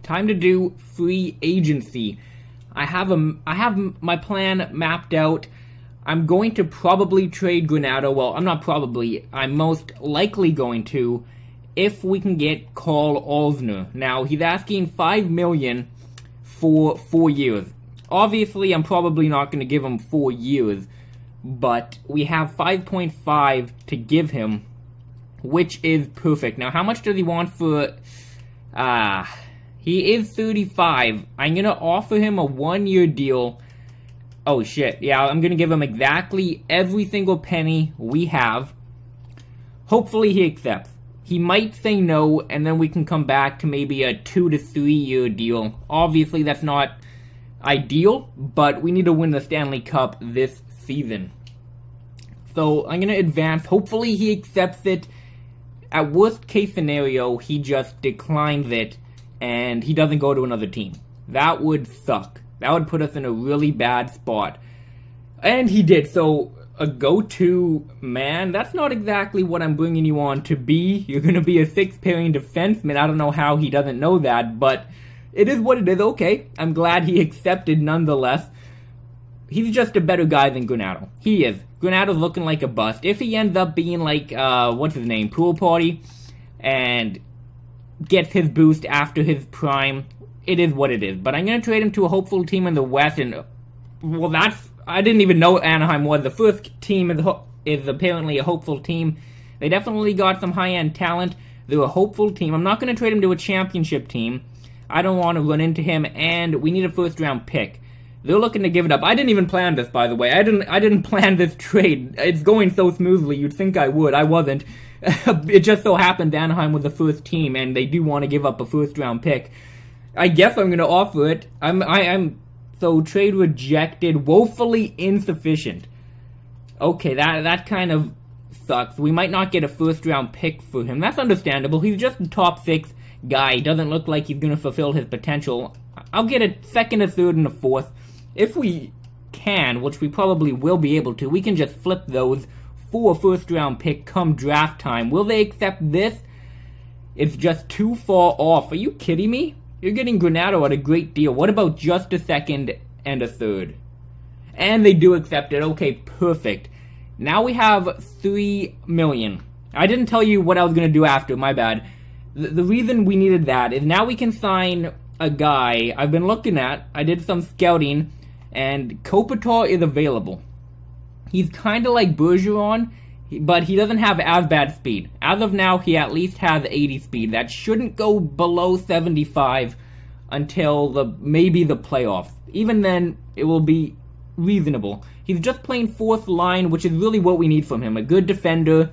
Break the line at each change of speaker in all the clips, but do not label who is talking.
time to do free agency. I have my plan mapped out. I'm going to probably trade Granato. Well, I'm not probably. I'm most likely going to, if we can get Carl Alsner. Now, he's asking $5 million for 4 years. Obviously, I'm probably not going to give him 4 years, but we have 5.5 to give him, which is perfect. Now, how much does he want for... he is 35. I'm going to offer him a 1-year deal. Oh, shit. Yeah, I'm going to give him exactly every single penny we have. Hopefully, he accepts. He might say no, and then we can come back to maybe a 2 to 3 year deal. Obviously, that's not ideal, but we need to win the Stanley Cup this season. So, I'm going to advance. Hopefully, he accepts it. At worst case scenario, he just declines it, and he doesn't go to another team. That would suck. That would put us in a really bad spot. And he did, so a go-to man, that's not exactly what I'm bringing you on to be. You're going to be a 6-pairing defenseman. I don't know how he doesn't know that, but it is what it is. Okay, I'm glad he accepted nonetheless. He's just a better guy than Granato. He is. Granato's looking like a bust. If he ends up being like, what's his name, Pool Party, and gets his boost after his prime, it is what it is. But I'm going to trade him to a hopeful team in the West, and, well, that's... I didn't even know Anaheim was. The first team is apparently a hopeful team. They definitely got some high-end talent. They're a hopeful team. I'm not going to trade him to a championship team. I don't want to run into him, and we need a first-round pick. They're looking to give it up. I didn't even plan this, by the way. I didn't plan this trade. It's going so smoothly. You'd think I would. I wasn't. It just so happened Anaheim was the first team, and they do want to give up a first-round pick. I guess I'm going to offer it. So, trade rejected, woefully insufficient. Okay, that kind of sucks. We might not get a first-round pick for him. That's understandable. He's just a top 6 guy. He doesn't look like he's going to fulfill his potential. I'll get a second, a third, and a fourth. If we can, which we probably will be able to, we can just flip those for a first-round pick come draft time. Will they accept this? It's just too far off. Are you kidding me? You're getting Granato at a great deal. What about just a second and a third? And they do accept it. Okay, perfect. Now we have $3 million. I didn't tell you what I was going to do after. My bad. The reason we needed that is now we can sign a guy I've been looking at. I did some scouting, and Kopitar is available. He's kind of like Bergeron, but he doesn't have as bad speed. As of now, he at least has 80 speed. That shouldn't go below 75 until maybe the playoffs. Even then, it will be reasonable. He's just playing 4th line, which is really what we need from him. A good defender,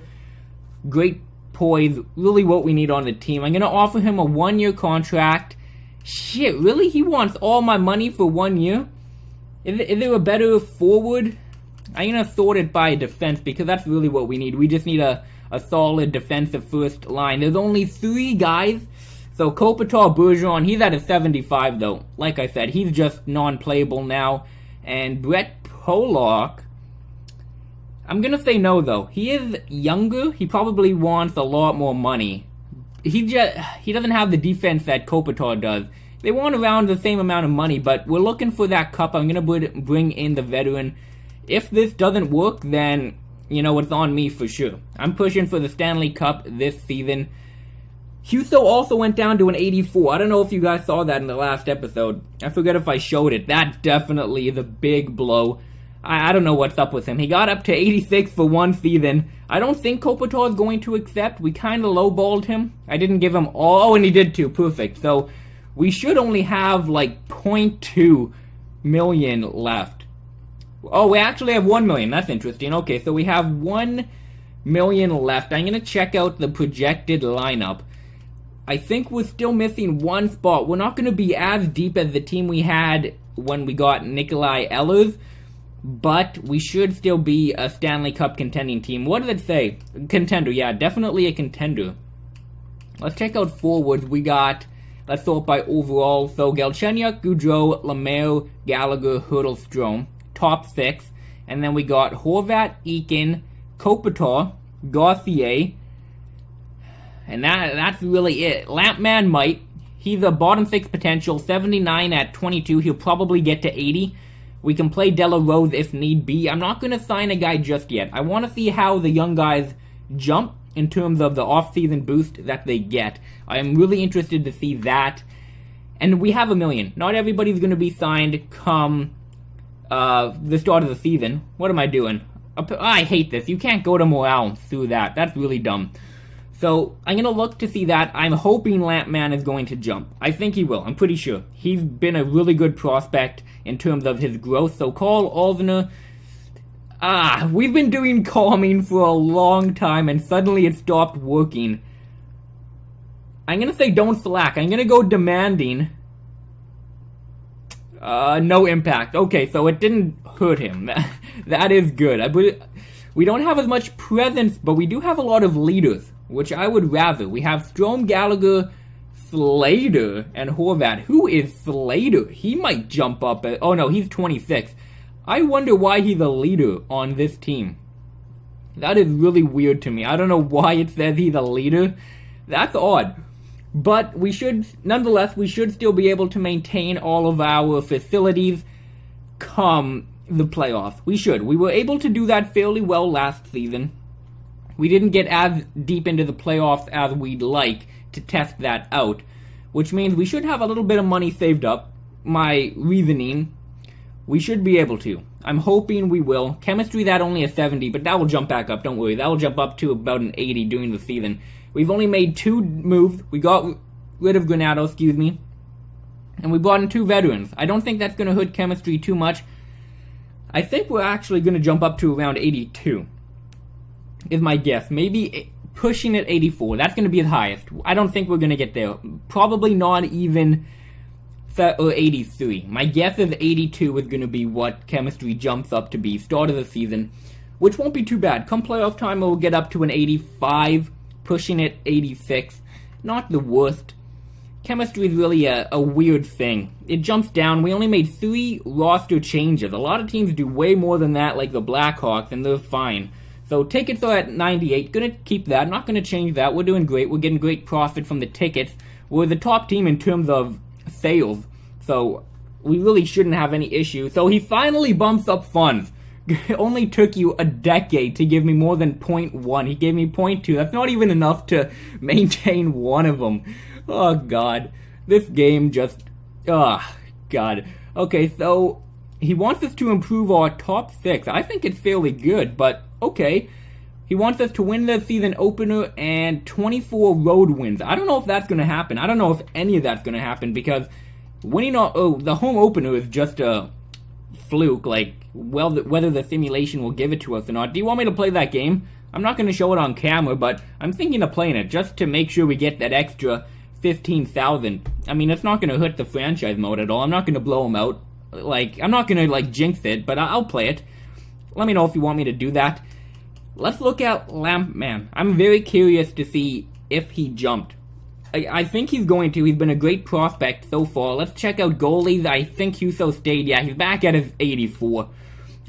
great poise, really what we need on the team. I'm going to offer him a 1-year contract. Shit, really? He wants all my money for 1 year? Is there a better forward? I'm going to sort it by defense because that's really what we need. We just need a solid defensive first line. There's only 3 guys. So Kopitar, Bergeron, he's at a 75 though. Like I said, he's just non-playable now. And Brett Pollock, I'm going to say no though. He is younger. He probably wants a lot more money. He doesn't have the defense that Kopitar does. They want around the same amount of money, but we're looking for that cup. I'm going to bring in the veteran. If this doesn't work, then, you know, it's on me for sure. I'm pushing for the Stanley Cup this season. Huso also went down to an 84. I don't know if you guys saw that in the last episode. I forget if I showed it. That definitely is a big blow. I don't know what's up with him. He got up to 86 for 1 season. I don't think Kopitar is going to accept. We kind of lowballed him. I didn't give him all. Oh, and he did too. Perfect. So we should only have like 0.2 million left. Oh, we actually have 1 million. That's interesting. Okay, so we have 1 million left. I'm going to check out the projected lineup. I think we're still missing 1 spot. We're not going to be as deep as the team we had when we got Nikolai Ehlers, but we should still be a Stanley Cup contending team. What does it say? Contender. Yeah, definitely a contender. Let's check out forwards. We got, let's sort by overall. So Galchenyuk, Goudreau, Lemaire, Gallagher, Hurdle, Strome. Top 6, and then we got Horvat, Eakin, Kopitar, Gauthier, and that's really it. Lampman might. He's a bottom 6 potential, 79 at 22. He'll probably get to 80. We can play Della Rose if need be. I'm not going to sign a guy just yet. I want to see how the young guys jump in terms of the off-season boost that they get. I am really interested to see that. And we have $1 million. Not everybody's going to be signed come the start of the season. What am I doing? I hate this. You can't go to morale through that. That's really dumb. So I'm going to look to see that. I'm hoping Lampman is going to jump. I think he will. I'm pretty sure. He's been a really good prospect in terms of his growth. So Carl Alzner, we've been doing calming for a long time and suddenly it stopped working. I'm going to say don't slack. I'm going to go demanding. No impact. Okay, so it didn't hurt him. That is good. We don't have as much presence, but we do have a lot of leaders, which I would rather. We have Strome, Gallagher, Slater, and Horvat. Who is Slater? He might jump up. Oh no, he's 26. I wonder why he's a leader on this team. That is really weird to me. I don't know why it says he's a leader. That's odd. But we should, nonetheless, we should still be able to maintain all of our facilities come the playoffs. We should. We were able to do that fairly well last season. We didn't get as deep into the playoffs as we'd like to test that out, which means we should have a little bit of money saved up. My reasoning, we should be able to. I'm hoping we will. Chemistry, that only a 70, but that will jump back up, don't worry. That will jump up to about an 80 during the season. We've only made 2 moves. We got rid of Granato, and we brought in 2 veterans. I don't think that's going to hurt chemistry too much. I think we're actually going to jump up to around 82, is my guess. Maybe pushing at 84. That's going to be the highest. I don't think we're going to get there. Probably not even 83. My guess is 82 is going to be what chemistry jumps up to be start of the season, which won't be too bad. Come playoff time, we'll get up to an 85. Pushing it 86, not the worst. Chemistry is really a weird thing. It jumps down. We only made 3 roster changes. A lot of teams do way more than that, like the Blackhawks, and they're fine. So tickets are at 98. Gonna keep that. Not gonna change that. We're doing great. We're getting great profit from the tickets. We're the top team in terms of sales. So we really shouldn't have any issue. So he finally bumps up funds. It only took you a decade to give me more than 0.1. He gave me 0.2. That's not even enough to maintain one of them. Oh, God. This game just... Oh, God. Okay, so he wants us to improve our top 6. I think it's fairly good, but okay. He wants us to win the season opener and 24 road wins. I don't know if that's going to happen. I don't know if any of that's going to happen because winning the home opener is just a fluke, like, well, whether the simulation will give it to us or not. Do you want me to play that game? I'm not going to show it on camera, but I'm thinking of playing it just to make sure we get that extra 15,000. I mean, it's not going to hurt the franchise mode at all. I'm not going to blow them out. Like, I'm not going to, like, jinx it, but I'll play it. Let me know if you want me to do that. Let's look at Lampman. I'm very curious to see if he jumped. I think he's going to. He's been a great prospect so far. Let's check out goalies. I think Huso stayed. Yeah, he's back at his 84.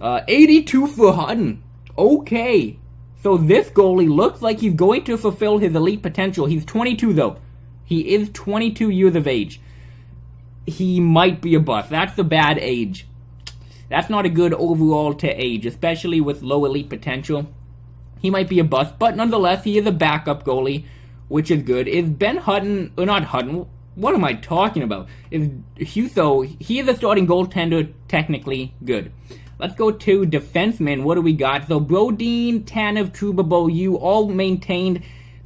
82 for Hutton. Okay. So this goalie looks like he's going to fulfill his elite potential. He's 22, though. He is 22 years of age. He might be a bust. That's a bad age. That's not a good overall to age, especially with low elite potential. He might be a bust, but nonetheless, he is a backup goalie, which is good. Is Ben Hutton, or not Hutton, what am I talking about? Is Huso, he is a starting goaltender, technically good. Let's go to defensemen. What do we got? So Brodin, Tanev, Truba, you all maintained.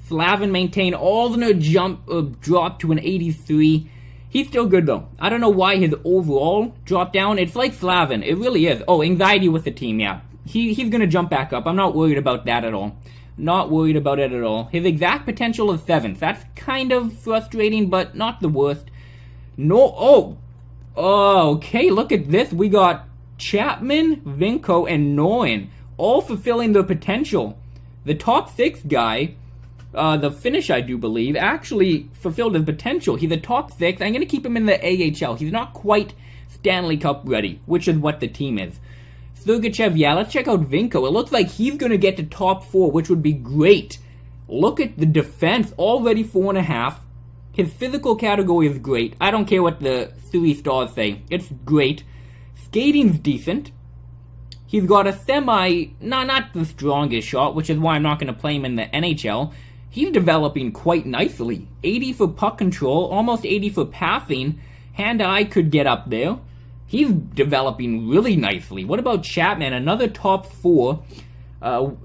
Slavin maintained. Alzner dropped to an 83. He's still good, though. I don't know why his overall dropped down. It's like Slavin. It really is. Oh, anxiety with the team, yeah. He's going to jump back up. I'm not worried about that at all. Not worried about it at all. His exact potential is 7th. That's kind of frustrating, but not the worst. No, okay, look at this. We got Chapman, Vinko, and Noren all fulfilling their potential. The top 6 guy, the Finnish, I do believe, actually fulfilled his potential. He's a top 6. I'm going to keep him in the AHL. He's not quite Stanley Cup ready, which is what the team is. Sergachev, yeah, let's check out Vinko. It looks like he's going to get to top 4, which would be great. Look at the defense, already 4.5. His physical category is great. I don't care what the 3 stars say. It's great. Skating's decent. He's got a not the strongest shot, which is why I'm not going to play him in the NHL. He's developing quite nicely. 80 for puck control, almost 80 for passing. Hand-eye could get up there. He's developing really nicely. What about Chapman? Another top 4.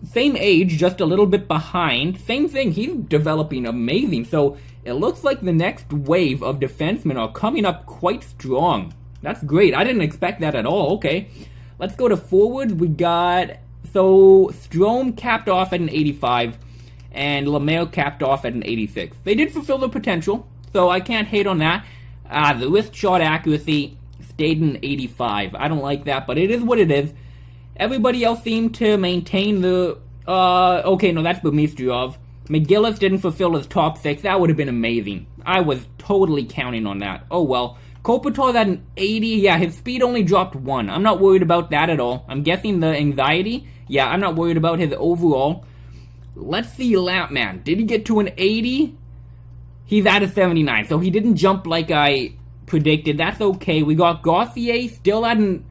Same age, just a little bit behind. Same thing, he's developing amazing. So it looks like the next wave of defensemen are coming up quite strong. That's great. I didn't expect that at all. Okay. Let's go to forwards. We got, so Strome capped off at an 85 and Lemaire capped off at an 86. They did fulfill their potential, so I can't hate on that. The wrist shot accuracy stayed in 85. I don't like that, but it is what it is. Everybody else seemed to maintain the, okay, no, that's Bemistriov. McGillis didn't fulfill his top 6. That would have been amazing. I was totally counting on that. Oh well. Kopitar's at an 80. Yeah, his speed only dropped 1. I'm not worried about that at all. I'm guessing the anxiety. Yeah, I'm not worried about his overall. Let's see Lampman. Did he get to an 80? He's at a 79, so he didn't jump like I predicted. That's okay. We got Gauthier still at an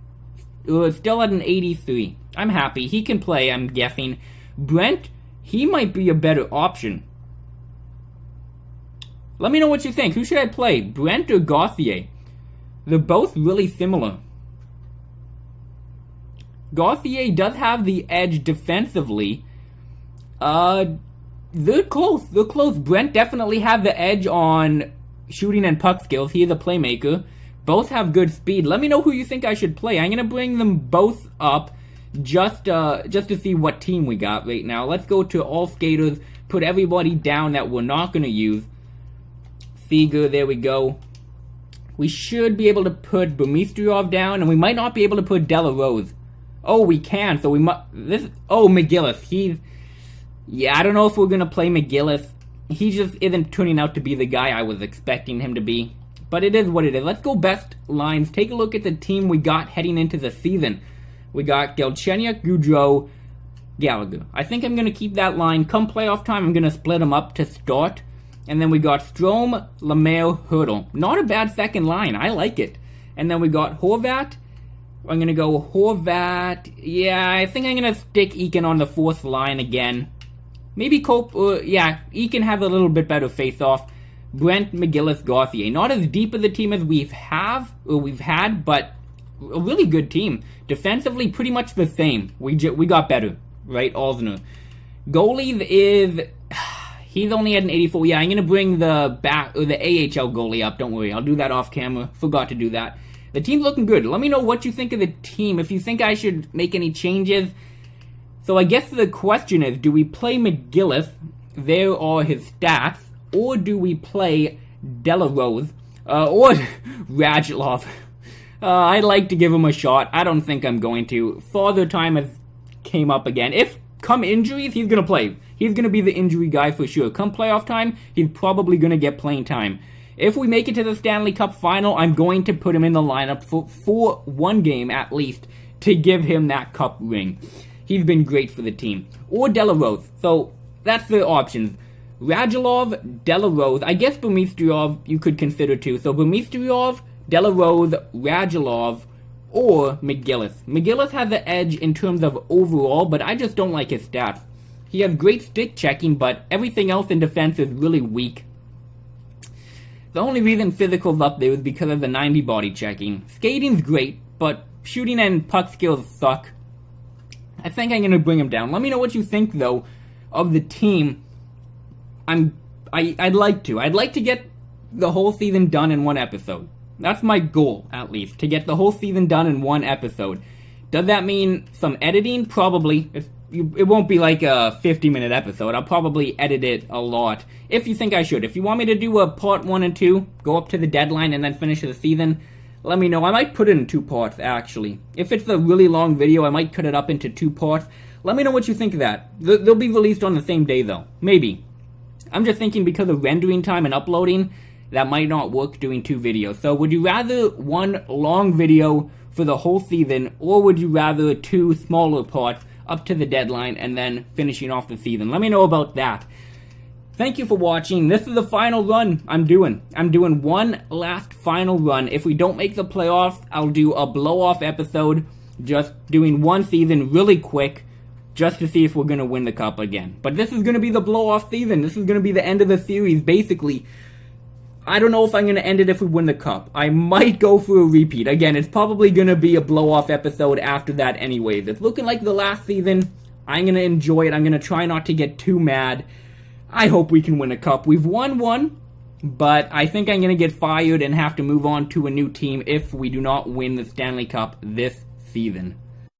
83. I'm happy. He can play, I'm guessing. Brent, he might be a better option. Let me know what you think. Who should I play, Brent or Gauthier? They're both really similar. Gauthier does have the edge defensively. They're close. They're close. Brent definitely has the edge on shooting and puck skills. He is a playmaker. Both have good speed. Let me know who you think I should play. I'm going to bring them both up just to see what team we got right now. Let's go to all skaters. Put everybody down that we're not going to use. Seeger, there we go. We should be able to put Bemistriov down, and we might not be able to put Delarose. Oh, we can, so we must... McGillis, yeah, I don't know if we're going to play McGillis. He just isn't turning out to be the guy I was expecting him to be. But it is what it is. Let's go best lines. Take a look at the team we got heading into the season. We got Galchenyuk, Goudreau, Gallagher. I think I'm going to keep that line. Come playoff time, I'm going to split them up to start. And then we got Strome, Lemaire, Hurdle. Not a bad second line. I like it. And then we got Horvat. I'm going to go Horvat. Yeah, I think I'm going to stick Eakin on the 4th line again. Maybe Cope. Eakin has a little bit better face-off. Brent, McGillis, Gauthier. Not as deep of a team as we've had, but a really good team. Defensively, pretty much the same. We got better, right? Alzner. Goalies is... He's only at an 84. Yeah, I'm going to bring the AHL goalie up. Don't worry. I'll do that off camera. Forgot to do that. The team's looking good. Let me know what you think of the team. If you think I should make any changes. So I guess the question is, do we play McGillis? There are his stats. Or do we play Delarose? Or Radulov? I'd like to give him a shot. I don't think I'm going to. Father Time has came up again. If come injuries, he's going to play. He's going to be the injury guy for sure. Come playoff time, he's probably going to get playing time. If we make it to the Stanley Cup final, I'm going to put him in the lineup for one game at least to give him that cup ring. He's been great for the team. Or Delarose. So that's the options. Radulov, Delarose. I guess Bemistriov you could consider too. So Bemistriov, Delarose, Radulov, or McGillis. McGillis has the edge in terms of overall, but I just don't like his stats. He has great stick checking, but everything else in defense is really weak. The only reason physical's up there is because of the 90 body checking. Skating's great, but shooting and puck skills suck. I think I'm going to bring him down. Let me know what you think, though, of the team. I'd like to get the whole season done in one episode. That's my goal, at least, to get the whole season done in one episode. Does that mean some editing? Probably. It won't be like a 50-minute episode. I'll probably edit it a lot. If you think I should. If you want me to do a part 1 and 2, go up to the deadline and then finish the season, let me know. I might put it in 2 parts, actually. If it's a really long video, I might cut it up into 2 parts. Let me know what you think of that. They'll be released on the same day, though. Maybe. I'm just thinking because of rendering time and uploading, that might not work doing 2 videos. So would you rather one long video for the whole season, or would you rather 2 smaller parts up to the deadline and then finishing off the season? Let me know about that. thank you for watching. This is the final run I'm doing. I'm doing one last final run. If we don't make the playoffs, I'll do a blow-off episode, just doing one season really quick, just to see if we're going to win the cup again. But this is going to be the blow-off season. This is going to be the end of the series, basically. I don't know if I'm going to end it if we win the cup. I might go for a repeat. Again, it's probably going to be a blow-off episode after that anyways. It's looking like the last season. I'm going to enjoy it. I'm going to try not to get too mad. I hope we can win a cup. We've won one, but I think I'm going to get fired and have to move on to a new team if we do not win the Stanley Cup this season.